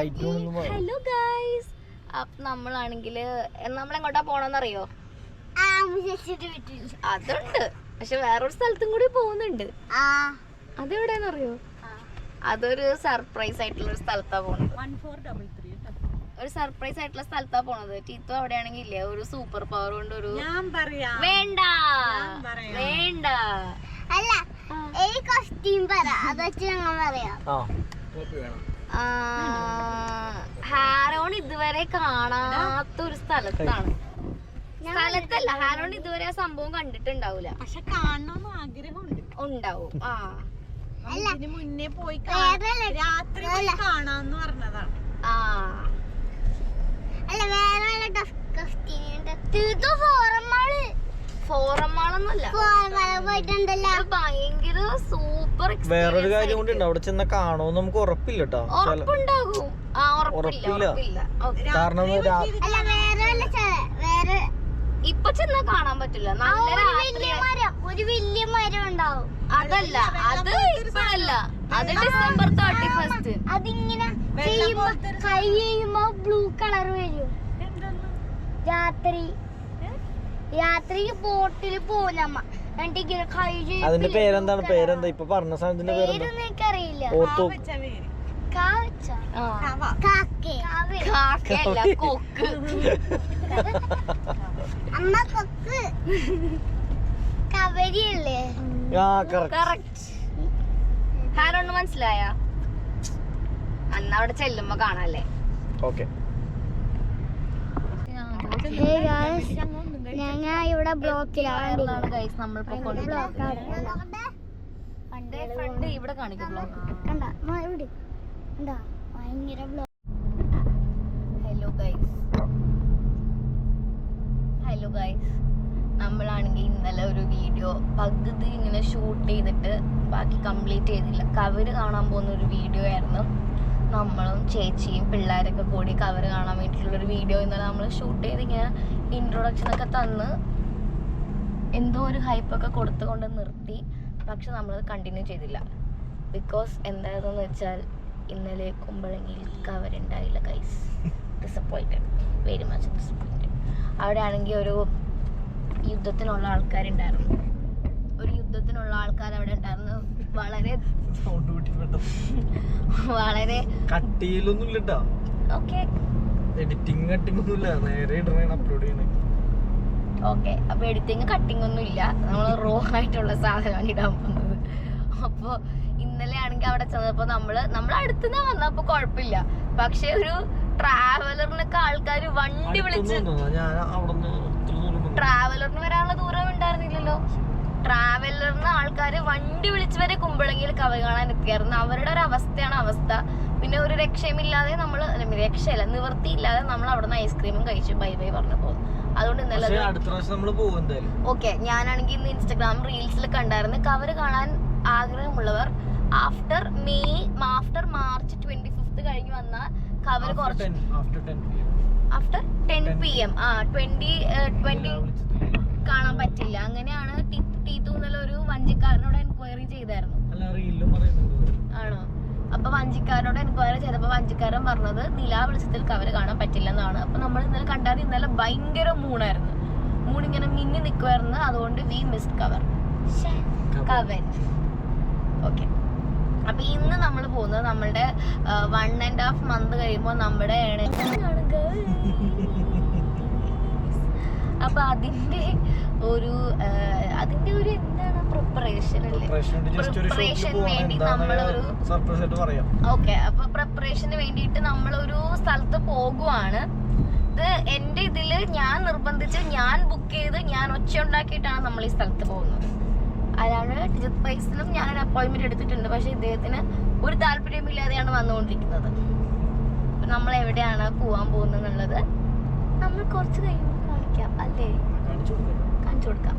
Hello guys, അപ്പൊ നമ്മളാണെങ്കില് നമ്മളെങ്ങോട്ടാ പോണെന്നറിയോ? അതുണ്ട്, പക്ഷെ വേറൊരു സ്ഥലത്തും കൂടി പോകുന്നുണ്ട്. അതെവിടെയാന്നറിയോ? അതൊരു സർപ്രൈസ് ആയിട്ടുള്ള ഒരു സ്ഥലത്താ പോണത്. ഒരു സർപ്രൈസ് ആയിട്ടുള്ള സ്ഥലത്താ പോണത്. ടീത്തു അവിടെയാണെങ്കിൽ ഇല്ലേ ഒരു സൂപ്പർ പവർ കൊണ്ട് ഒരു വേണ്ട വേണ്ട അല്ല ഹാരോൺ ഇതുവരെ കാണാത്ത ഒരു സ്ഥലത്താണ്. സ്ഥലത്തല്ല, ഹാരോൺ ഇതുവരെ ആ സംഭവം കണ്ടിട്ടുണ്ടാവൂല, പക്ഷെ കാണണമെന്ന് ആഗ്രഹമുണ്ട്. ഉണ്ടാവും. മുന്നേ പോയി രാത്രി കാണാന്ന് പറഞ്ഞതാണ്. ഫോറം മാളൊന്നുമല്ല, ഭയങ്കര സൂപ്പർ. വേറൊരു കാര്യം കൊണ്ട് അവിടെ ചെന്ന കാണോ നമുക്ക് ഉറപ്പില്ല കേട്ടോ. ഉറപ്പുണ്ടാകും. ഉറപ്പില്ല, കാരണം ഇപ്പൊ ചെന്നാ കാണാൻ പറ്റില്ല. നല്ല ഒരു വലിയ മരം ഉണ്ടാവും. അതല്ല, അത് ഇപ്പഴല്ല, അത് ഡിസംബർ 31. അതിങ്ങനെ കൈ ചെയ്യുമ്പോ ബ്ലൂ കളർ വരും. രാത്രി ബോട്ടില് പോകുന്നമ്മ എന്നിട്ട് കൈ ചെയ്യും. അതിന്റെ പേരെന്താണ്? പേരെന്താ ഇപ്പൊ പറഞ്ഞ സാധനത്തിന്റെ പേരൊന്നും എനിക്കറിയില്ല. കാക്കയല്ല, കൊക്ക്. അമ്മ കൊക്ക് കവരിയല്ലേ? ഹാരോണ് മനസ്സിലായ? അന്ന് അവിടെ ചെല്ലുമ്പോ കാണാല്ലേ. ഞങ്ങൾ ഇവിടെ ബ്ലോക്കിലാണ്. ഇവിടെ കാണിക്കും ബ്ലോക്ക്. ഹലോ ഗൈസ്, നമ്മളാണെങ്കിൽ ഇന്നലെ ഒരു വീഡിയോ പകുതി ഇങ്ങനെ ഷൂട്ട് ചെയ്തിട്ട് ബാക്കി കംപ്ലീറ്റ് ചെയ്തില്ല. കവര് കാണാൻ പോകുന്ന ഒരു വീഡിയോ ആയിരുന്നു. നമ്മളും ചേച്ചിയും പിള്ളേരൊക്കെ കൂടി കവര് കാണാൻ വേണ്ടിയിട്ടുള്ളൊരു വീഡിയോ ഇന്നലെ നമ്മൾ ഷൂട്ട് ചെയ്ത് ഇങ്ങനെ ഇൻട്രൊഡക്ഷനൊക്കെ തന്ന് എന്തോ ഒരു ഹൈപ്പൊക്കെ കൊടുത്തുകൊണ്ട് നിർത്തി. പക്ഷെ നമ്മളത് കണ്ടിന്യൂ ചെയ്തില്ല. ബിക്കോസ് എന്തായതെന്ന് വെച്ചാൽ ഇന്നലെ കുമ്പളങ്ങിയിൽ കവരുണ്ടായില്ല guys. Disappointed, very much disappointed. അവിടെ ആണെങ്കിൽ ഒരു യുദ്ധത്തിനുള്ള ആൾക്കാരുണ്ടായിരുന്നു. അവിടെ ഉണ്ടായിരുന്നു. വളരെ കട്ടിയിലൊന്നുമില്ല. ഓക്കെ, അപ്പൊ എഡിറ്റിങ് കട്ടിങ് ഒന്നും ഇല്ല. നമ്മൾ റോ ആയിട്ടുള്ള സാധനമാണ് ഇടാൻ പോകുന്നത്. അപ്പൊ ഇന്നലെ ആണെങ്കിൽ അവിടെ ചെന്നപ്പോ നമ്മൾ അടുത്തുനിന്ന് വന്നപ്പോ കുഴപ്പമില്ല. പക്ഷെ ഒരു ട്രാവലറിനൊക്കെ ആൾക്കാർ വണ്ടി വിളിച്ച്, ട്രാവലറിന് വരാനുള്ള ദൂരം ഉണ്ടായിരുന്നില്ലല്ലോ. ട്രാവലറിന് ആൾക്കാര് വണ്ടി വിളിച്ച് വരെ കുമ്പളങ്ങിയിൽ കവർ കാണാൻ എത്തിയായിരുന്നു. അവരുടെ ഒരു അവസ്ഥ. പിന്നെ ഒരു രക്ഷയുമില്ലാതെ രക്ഷയല്ല, നിവൃത്തിയില്ലാതെ നമ്മൾ അവിടെ നിന്ന് ഐസ്ക്രീമും കഴിച്ചു ബൈ ബൈ പറഞ്ഞു പോകും. അതുകൊണ്ട് ഇന്നലെ ഓക്കെ, ഞാനാണെങ്കിൽ ഇന്ന് ഇൻസ്റ്റാഗ്രാം റീൽസിൽ കണ്ടായിരുന്നു കവർ കാണാൻ ആഗ്രഹമുള്ളവർ ആഫ്റ്റർ മാർച്ച് 25 കഴിഞ്ഞ് വന്നാൽ കവർ കുറച്ച് ആഫ്റ്റർ 10 PM 20 കാണാൻ പറ്റില്ല. അങ്ങനെയാണ് ടീത്തു ഇന്നലെ ഒരു വഞ്ചിക്കാരനോട് എൻക്വയറി ചെയ്തായിരുന്നു. ആണോ? അപ്പൊ വഞ്ചിക്കാരനോട് എൻക്വയറി ചെയ്തപ്പോ വഞ്ചിക്കാരൻ പറഞ്ഞത് നിലാ വെളിച്ചത്തിൽ കവർ കാണാൻ പറ്റില്ലെന്നാണ്. അപ്പൊ നമ്മൾ ഇന്നലെ കണ്ടാൽ ഇന്നലെ ഭയങ്കര മൂണായിരുന്നു. മൂണിങ്ങനെ മിന്നി നിൽക്കുമായിരുന്നു. അതുകൊണ്ട് വി മിസ്ഡ് കവർ. ഓക്കെ, അപ്പൊ ഇന്ന് നമ്മൾ പോകുന്നത് നമ്മളുടെ 1.5 month കഴിയുമ്പോൾ നമ്മുടെ അപ്പൊ അതിന്റെ ഒരു എന്താണ് പ്രിപ്പറേഷൻ വേണ്ടി നമ്മളൊരു ഓക്കെ, അപ്പൊ പ്രിപ്പറേഷന് വേണ്ടിയിട്ട് നമ്മളൊരു സ്ഥലത്ത് പോകുവാണ്. ഇത് എന്റെ ഇതില് ഞാൻ നിർബന്ധിച്ച്, ഞാൻ ബുക്ക് ചെയ്ത്, ഞാൻ ഒച്ച ഉണ്ടാക്കിയിട്ടാണ് നമ്മൾ ഈ സ്ഥലത്ത് പോകുന്നത്. അതാണ് ടിജത് പൈസലും ഞാനൊരു അപ്പോയിന്റ്മെന്റ് എടുത്തിട്ടുണ്ട്. പക്ഷെ ഇദ്ദേഹത്തിന് ഒരു താല്പര്യമില്ലാതെയാണ് വന്നുകൊണ്ടിരിക്കുന്നത്. നമ്മൾ എവിടെയാണ് പോവാൻ പോകുന്നത് എന്നുള്ളത് നമ്മൾ കുറച്ച് കഴിയുമ്പോൾ കാണിക്കാം, അല്ലേ? കാണിച്ചു കൊടുക്കാം.